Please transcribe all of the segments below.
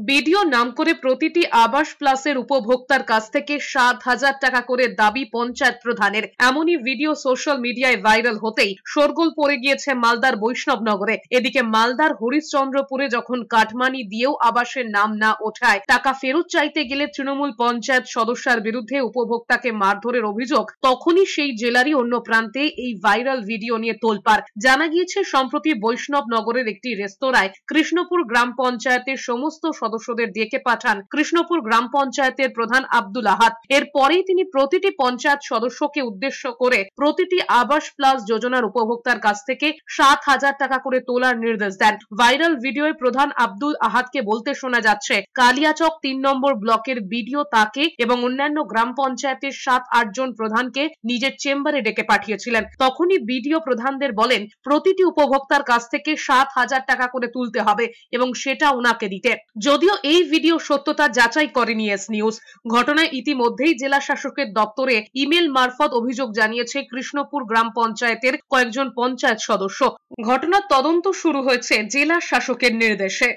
BDO নাম করে প্রতিটি আবাস প্লাসের উপভোক্তার কাছ থেকে 7,000 টাকা করে দাবি পঞ্চায়েত প্রধানের। এমনই ভিডিও সোশ্যাল মিডিয়ায় ভাইরাল হতেই শোরগোল পড়ে গিয়েছে মালদার বৈষ্ণবনগরে। এদিকে মালদার হরিশ্চন্দ্রপুরে যখন কাটমানি দিয়েও আবাসের নাম না ওঠায় টাকা ফেরত চাইতে গেলে তৃণমূল পঞ্চায়েত সদস্যার বিরুদ্ধে উপভোক্তাকে মারধরের অভিযোগ, তখনই সেই জেলারই অন্য প্রান্তে এই ভাইরাল ভিডিও নিয়ে তোলপাড়। জানা গিয়েছে সম্প্রতি বৈষ্ণবনগরের একটি রেস্তোরাঁয় কৃষ্ণপুর গ্রাম পঞ্চায়েতের সমস্ত সদস্যদের ডেকে পাঠান কৃষ্ণপুর গ্রাম পঞ্চায়েতের প্রধান আব্দুল আহাদ। এরপরেই তিনি প্রতিটি পঞ্চায়েত সদস্যকে উদ্দেশ্য করে প্রতিটি আবাস প্লাস যোজনার উপভোক্তার কাছ থেকে 7,000 টাকা করে তোলার নির্দেশ দেন। ভাইরাল ভিডিওয় প্রধান আব্দুল আহাদকে বলতে শোনা যাচ্ছে, কালিয়াচক 3 নম্বর ব্লকের বিডিও তাকে এবং অন্যান্য গ্রাম পঞ্চায়েতের 7-8 জন প্রধানকে নিজের চেম্বারে ডেকে পাঠিয়েছিলেন। তখনই বিডিও প্রধানদের বলেন প্রতিটি উপভোক্তার কাছ থেকে 7,000 টাকা করে তুলতে হবে এবং সেটা ওনাকে দিতে। যদিও এই ভিডিও সত্যতা যাচাই করেনি এস নিউজ। ঘটনায় ইতিমধ্যেই জেলা শাসকের দপ্তরে ইমেল মারফত অভিযোগ জানিয়েছে কৃষ্ণপুর গ্রাম পঞ্চায়েতের কয়েকজন পঞ্চায়েত সদস্য। ঘটনার তদন্ত শুরু হয়েছে জেলা শাসকের নির্দেশে।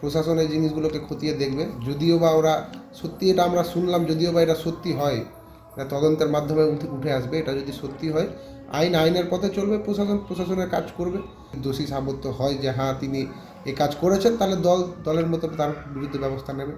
প্রশাসন এই জিনিসগুলোকে খতিয়ে দেখবে, যদিও বা ওরা সত্যি, এটা আমরা শুনলাম, যদিও বা এটা সত্যি হয়, এটা তদন্তের মাধ্যমে উঠে আসবে। এটা যদি সত্যি হয়, আইনের পথে চলবে, প্রশাসনের কাজ করবে। দোষী সাব্যস্ত হয় যে হ্যাঁ তিনি এই কাজ করেছেন, তাহলে দলের মতো তার বিরুদ্ধে ব্যবস্থা নেবে।